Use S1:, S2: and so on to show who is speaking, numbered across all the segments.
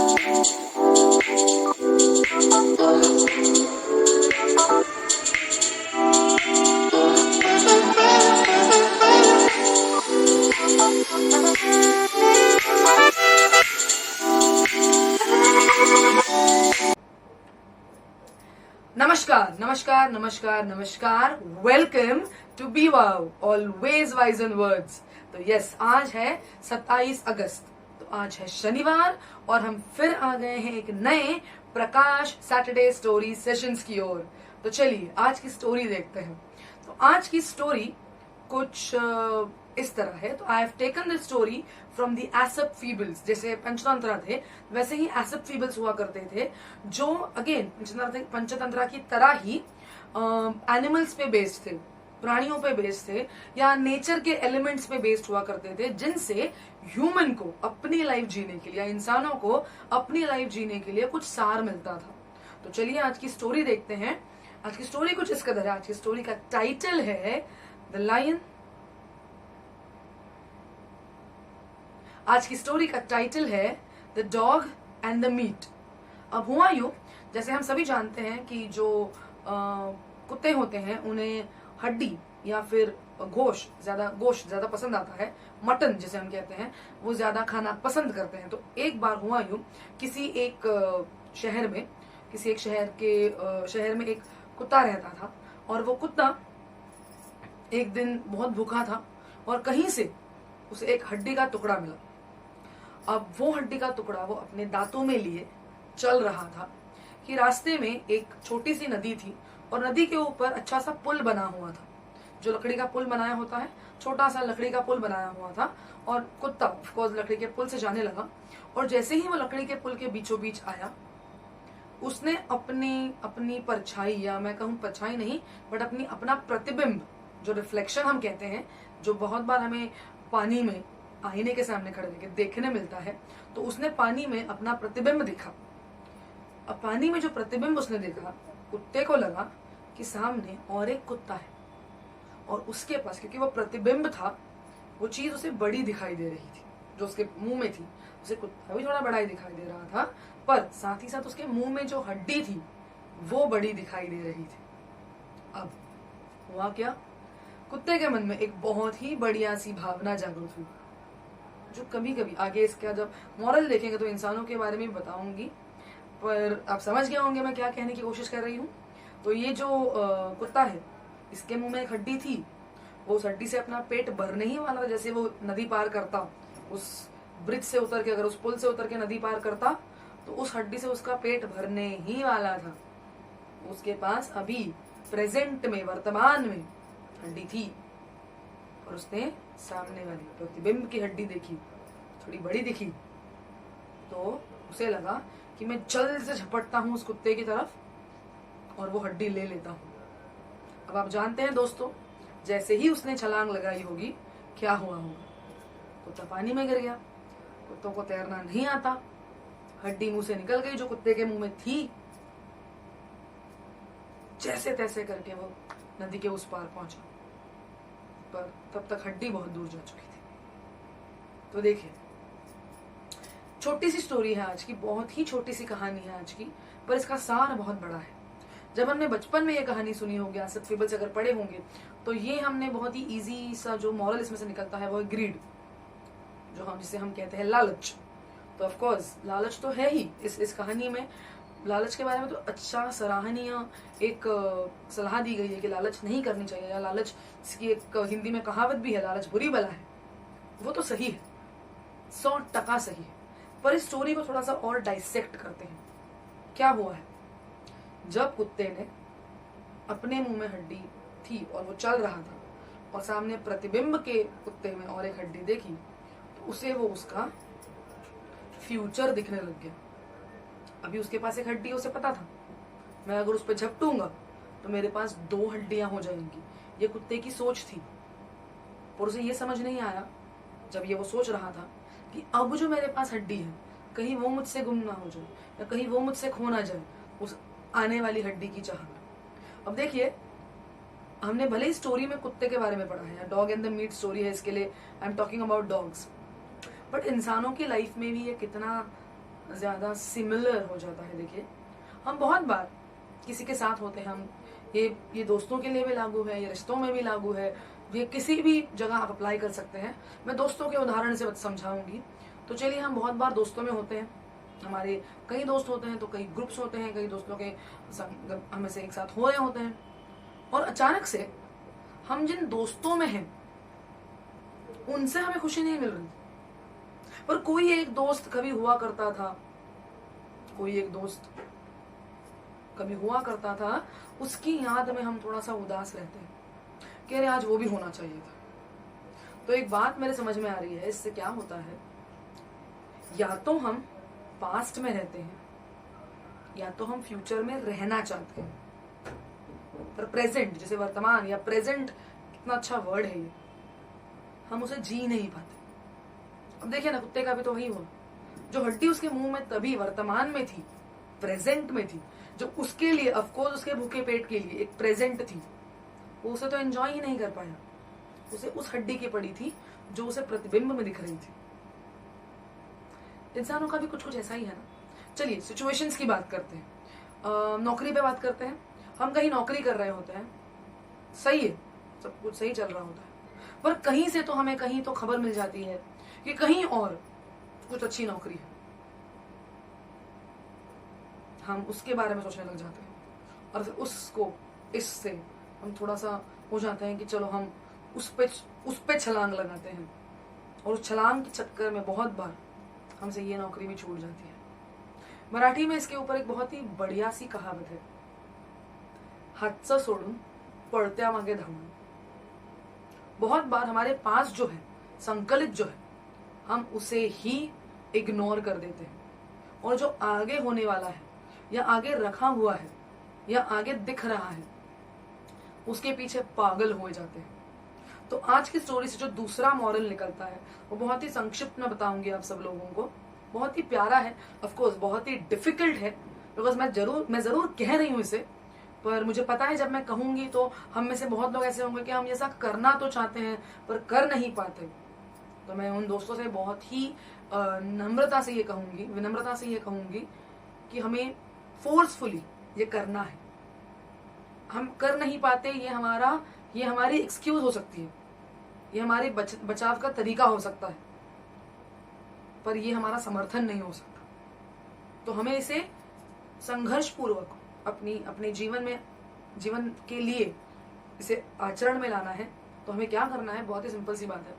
S1: नमस्कार नमस्कार नमस्कार नमस्कार, welcome to B wow, always wise in words. तो यस, आज है 27 अगस्त, तो आज है शनिवार और हम फिर आ गए हैं एक नए प्रकाश सैटरडे स्टोरी सेशंस की ओर। तो चलिए आज की स्टोरी देखते हैं। तो आज की स्टोरी कुछ इस तरह है। तो I have taken this story from the Aesop fables. जैसे पंचतंत्र थे वैसे ही एसेप फीबल्स हुआ करते थे, जो अगेन पंचतंत्र की तरह ही एनिमल्स पे बेस्ड थे, प्राणियों पे बेस्ड थे या नेचर के एलिमेंट्स पे बेस्ड हुआ करते थे, जिनसे ह्यूमन को अपनी लाइफ जीने के लिए या इंसानों को अपनी लाइफ जीने के लिए कुछ सार मिलता था। तो चलिए आज की स्टोरी देखते हैं। आज की स्टोरी कुछ इस कदर है। आज की स्टोरी का टाइटल है द लायन। आज की स्टोरी का टाइटल है the dog and the meat. अब हुआ यूं, जैसे हम सभी जानते हैं कि जो कुत्ते होते हैं उन्हें हड्डी या फिर गोश्त ज्यादा पसंद आता है। मटन जिसे हम कहते हैं वो ज्यादा खाना पसंद करते हैं। तो एक बार हुआ यूं, किसी एक शहर में एक कुत्ता रहता था और वो कुत्ता एक दिन बहुत भूखा था और कहीं से उसे एक हड्डी का टुकड़ा मिला। अब वो हड्डी का टुकड़ा वो अपने दांतों में लिए चल रहा था कि रास्ते में एक छोटी सी नदी थी और नदी के ऊपर अच्छा सा पुल बना हुआ था, जो लकड़ी का पुल बनाया होता है, छोटा सा लकड़ी का पुल बनाया हुआ था। और कुत्ता ऑफकोर्स लकड़ी के पुल से जाने लगा और जैसे ही वो लकड़ी के पुल के बीचों बीच आया, उसने अपनी परछाई, या मैं कहूँ परछाई नहीं बट अपना प्रतिबिंब, जो रिफ्लेक्शन हम कहते हैं, जो बहुत बार हमें पानी में आईने के सामने खड़े होकर देखने मिलता है, तो उसने पानी में अपना प्रतिबिंब देखा। अब पानी में जो प्रतिबिंब उसने देखा, कुत्ते को लगा कि सामने और एक कुत्ता है और उसके पास, क्योंकि वो प्रतिबिंब था, वो चीज उसे बड़ी दिखाई दे रही थी जो उसके मुंह में थी। उसे कुत्ता भी थोड़ा बड़ा ही दिखाई दे रहा था, पर साथ ही साथ उसके मुंह में जो हड्डी थी वो बड़ी दिखाई दे रही थी। अब हुआ क्या, कुत्ते के मन में एक बहुत ही बढ़िया सी भावना जागृत हुई, जो कभी कभी आगे इसका जब मॉरल देखेंगे तो इंसानों के बारे में बताऊंगी, पर आप समझ गए होंगे मैं क्या कहने की कोशिश कर रही हूँ। तो ये जो कुत्ता है, इसके मुंह में एक हड्डी थी, वो उस हड्डी से अपना पेट भरने ही वाला था। जैसे वो नदी पार करता, उस ब्रिज से उतर के, अगर उस पुल से उतर के नदी पार करता, तो उस हड्डी से उसका पेट भरने ही वाला था। उसके पास अभी प्रेजेंट में, वर्तमान में हड्डी थी और उसने सामने वाली प्रतिबिंब की हड्डी देखी, थोड़ी बड़ी दिखी, तो उसे लगा कि मैं जल्द से झपटता हूं उस कुत्ते की तरफ और वो हड्डी ले लेता हूं। अब आप जानते हैं दोस्तों, जैसे ही उसने छलांग लगाई होगी, क्या हुआ होगा, कुत्ता पानी में गिर गया। कुत्तों को तैरना नहीं आता, हड्डी मुंह से निकल गई जो कुत्ते के मुंह में थी। जैसे तैसे करके वो नदी के उस पार पहुंचा, पर तब तक हड्डी बहुत दूर जा चुकी थी। तो देखिए, छोटी सी स्टोरी है आज की, बहुत ही छोटी सी कहानी है आज की, पर इसका सार बहुत बड़ा है। जब हमने बचपन में ये कहानी सुनी होगी, एसेप फीबल्स अगर पढ़े होंगे, तो ये हमने बहुत ही इजी सा जो मॉरल इसमें से निकलता है वो है ग्रीड, जिसे हम कहते हैं लालच। तो ऑफ कोर्स लालच तो है ही इस कहानी में। लालच के बारे में तो अच्छा सराहनीय एक सलाह दी गई है कि लालच नहीं करनी चाहिए, या लालच, इसकी एक हिंदी में कहावत भी है, लालच बुरी बला है। वो तो सही है, 100% सही है। पर इस स्टोरी को थोड़ा सा और डाइसेक्ट करते हैं। क्या हुआ है, जब कुत्ते ने अपने मुंह में हड्डी थी और वो चल रहा था और सामने प्रतिबिंब के कुत्ते में और एक हड्डी देखी, तो उसे वो उसका फ्यूचर दिखने लग गया। अभी उसके पास एक हड्डी, उसे पता था मैं अगर उस पर झपटूंगा तो मेरे पास 2 हड्डियां हो जाएंगी। ये कुत्ते की सोच थी, पर उसे ये समझ नहीं आया जब ये वो सोच रहा था कि अब जो मेरे पास हड्डी है, कहीं वो मुझसे गुम ना हो जाए या कहीं वो मुझसे खो ना जाए उस आने वाली हड्डी की चाह में। अब देखिए, हमने भले ही स्टोरी में कुत्ते के बारे में पढ़ा है, dog and the meat story है, इसके लिए I am talking about dogs, but इंसानों की लाइफ में भी ये कितना ज्यादा सिमिलर हो जाता है। देखिए, हम बहुत बार किसी के साथ होते हैं, हम ये दोस्तों के लिए भी लागू है, ये रिश्तों में भी लागू है, ये किसी भी जगह आप अप्लाई कर सकते हैं। मैं दोस्तों के उदाहरण से समझाऊंगी। तो चलिए, हम बहुत बार दोस्तों में होते हैं, हमारे कई दोस्त होते हैं, तो कई ग्रुप्स होते हैं, कई दोस्तों के हमें से एक साथ हो रहे होते हैं, और अचानक से हम जिन दोस्तों में हैं उनसे हमें खुशी नहीं मिल रही। पर कोई एक दोस्त कभी हुआ करता था, कोई एक दोस्त कभी हुआ करता था, उसकी याद में हम थोड़ा सा उदास रहते हैं कि अरे आज वो भी होना चाहिए था। तो एक बात मेरे समझ में आ रही है, इससे क्या होता है, या तो हम पास्ट में रहते हैं या तो हम फ्यूचर में रहना चाहते हैं, पर प्रेजेंट, जैसे वर्तमान या प्रेजेंट, कितना अच्छा वर्ड है ये, हम उसे जी नहीं पाते। अब देखिए ना, कुत्ते का भी तो वही हुआ, जो हड्डी उसके मुंह में तभी वर्तमान में थी, प्रेजेंट में थी, जो उसके लिए ऑफकोर्स उसके भूखे पेट के लिए एक प्रेजेंट थी, वो उसे तो एंजॉय ही नहीं कर पाया। उसे उस हड्डी की पड़ी थी जो उसे प्रतिबिंब में दिख रही थी। इंसानों का भी कुछ कुछ ऐसा ही है ना। चलिए सिचुएशंस की बात करते हैं, नौकरी पे बात करते हैं। हम कहीं नौकरी कर रहे होते हैं, सही है, सब कुछ सही चल रहा होता है, पर कहीं से तो हमें कहीं तो खबर मिल जाती है कि कहीं और कुछ अच्छी नौकरी है। हम उसके बारे में सोचने लग जाते हैं और फिर उसको, इससे हम थोड़ा सा हो जाते हैं कि चलो हम उस पे छलांग लगाते हैं, और उस छलांग के चक्कर में बहुत बार हमसे ये नौकरी भी छूट जाती है। मराठी में इसके ऊपर एक बहुत ही बढ़िया सी कहावत है, हातचं सोडून पळत्या मागे धावून। बहुत बार हमारे पास जो है, संकलित जो है, हम उसे ही इग्नोर कर देते हैं, और जो आगे होने वाला है या आगे रखा हुआ है या आगे दिख रहा है, उसके पीछे पागल हो जाते हैं। तो आज की स्टोरी से जो दूसरा मॉरल निकलता है वो बहुत ही संक्षिप्त में बताऊंगी आप सब लोगों को। बहुत ही प्यारा है, ऑफ कोर्स बहुत ही डिफिकल्ट है, बिकॉज मैं जरूर कह रही हूँ इसे, पर मुझे पता है जब मैं कहूंगी तो हम में से बहुत लोग ऐसे होंगे कि हम ये सब करना तो चाहते हैं पर कर नहीं पाते। तो मैं उन दोस्तों से बहुत ही विनम्रता से ये कहूंगी कि हमें फोर्सफुली ये करना है। हम कर नहीं पाते, ये हमारी एक्सक्यूज हो सकती है, ये हमारे बचाव का तरीका हो सकता है, पर ये हमारा समर्थन नहीं हो सकता। तो हमें इसे संघर्ष पूर्वक अपने जीवन के लिए इसे आचरण में लाना है। तो हमें क्या करना है, बहुत ही सिंपल सी बात है,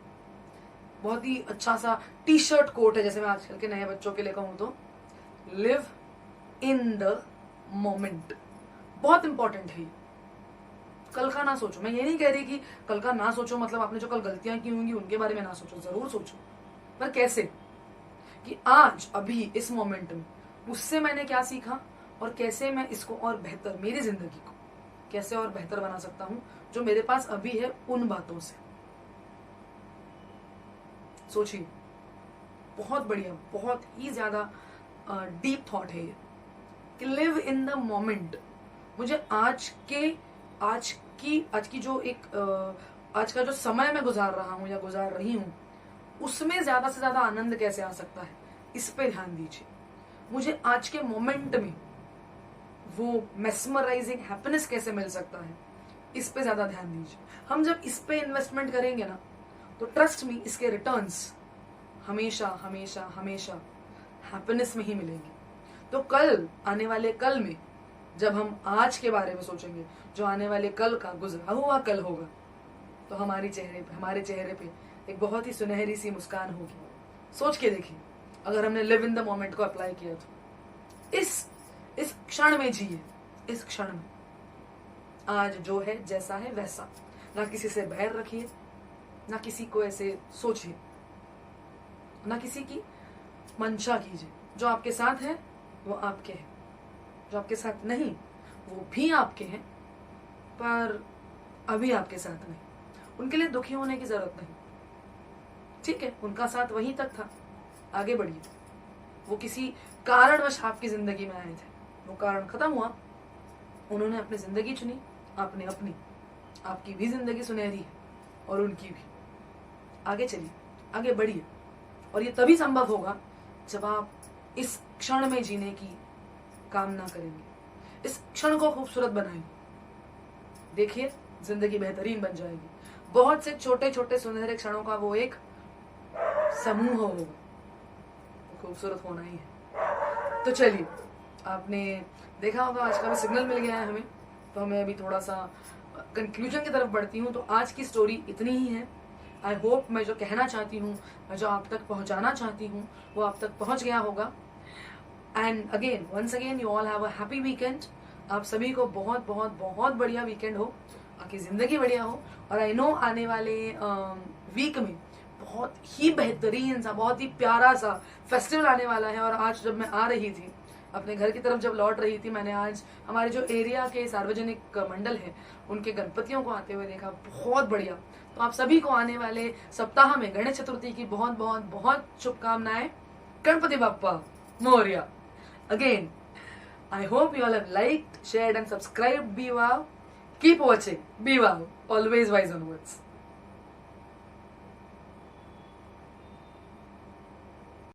S1: बहुत ही अच्छा सा टी शर्ट कोट है, जैसे मैं आजकल के नए बच्चों के लिए कहूं तो, लिव इन द मोमेंट। बहुत इंपॉर्टेंट है। कल का ना सोचो, मैं ये नहीं कह रही कि कल का ना सोचो मतलब आपने जो कल गलतियां की होंगी उनके बारे में ना सोचो, जरूर सोचो, पर कैसे, कि आज अभी इस मोमेंट में उससे मैंने क्या सीखा और कैसे मैं इसको और बेहतर, मेरी जिंदगी को कैसे और बेहतर बना सकता हूं जो मेरे पास अभी है, उन बातों से सोचिए। बहुत बढ़िया, बहुत ही ज्यादा डीप थॉट है ये, कि लिव इन द मोमेंट। मुझे आज का जो समय मैं गुजार रहा हूं या गुजार रही हूं, उसमें ज्यादा से ज्यादा आनंद कैसे आ सकता है, इस पे ध्यान दीजिए। मुझे आज के मोमेंट में वो मेस्मराइजिंग हैप्पीनेस कैसे मिल सकता है, इस पे ज्यादा ध्यान दीजिए। हम जब इस पे इन्वेस्टमेंट करेंगे ना, तो ट्रस्ट मी, इसके रिटर्न्स हमेशा हमेशा हमेशा हैप्पीनेस में ही मिलेंगे। तो कल, आने वाले कल में जब हम आज के बारे में सोचेंगे, जो आने वाले कल का गुजरा हुआ कल होगा, तो हमारे चेहरे पे एक बहुत ही सुनहरी सी मुस्कान होगी। सोच के देखिए, अगर हमने लिव इन द मोमेंट को अप्लाई किया तो इस क्षण में जिए, इस क्षण में आज जो है जैसा है वैसा, ना किसी से बैर रखिए, ना किसी को ऐसे सोचिए, ना किसी की मंशा कीजिए। जो आपके साथ है वो आपके हैं, जो आपके साथ नहीं वो भी आपके हैं, पर अभी आपके साथ नहीं। उनके लिए दुखी होने की जरूरत नहीं, ठीक है, उनका साथ वहीं तक था, आगे बढ़िए। वो किसी कारणवश आपकी जिंदगी में आए थे, वो कारण खत्म हुआ, उन्होंने अपनी जिंदगी चुनी, आपने अपनी। आपकी भी जिंदगी सुनहरी है और उनकी भी। आगे चलिए, आगे बढ़िए, और ये तभी संभव होगा जब आप इस क्षण में जीने की कामना करेंगे, इस क्षण को खूबसूरत बनाएंगे, देखिए जिंदगी बेहतरीन बन जाएगी। बहुत से छोटे छोटे सुनहरे क्षणों का वो एक समूह होगा, खूबसूरत होना ही है। तो चलिए, आपने देखा होगा आज का भी सिग्नल मिल गया है हमें, तो हमें अभी थोड़ा सा कंक्लूजन की तरफ बढ़ती हूँ। तो आज की स्टोरी इतनी ही है। आई होप मैं जो कहना चाहती हूँ, मैं जो आप तक पहुँचाना चाहती हूँ, वो आप तक पहुँच गया होगा। And again, once again, you all have a happy weekend. आप सभी को बहुत बहुत बहुत बढ़िया वीकेंड हो, आपकी जिंदगी बढ़िया हो। और आई नो आने वाले वीक में बहुत ही बेहतरीन सा, बहुत ही प्यारा सा फेस्टिवल आने वाला है। और आज जब मैं आ रही थी अपने घर की तरफ, जब लौट रही थी, मैंने आज हमारे जो एरिया के सार्वजनिक मंडल है उनके गणपतियों को आते हुए देखा, बहुत बढ़िया। तो आप सभी को आने वाले सप्ताह में गणेश चतुर्थी की बहुत बहुत बहुत शुभकामनाएं। Ganpati Bappa Morya. Again, I hope you all have liked, shared and subscribed. Be wow. Keep watching. Be wow. Always wise onwards.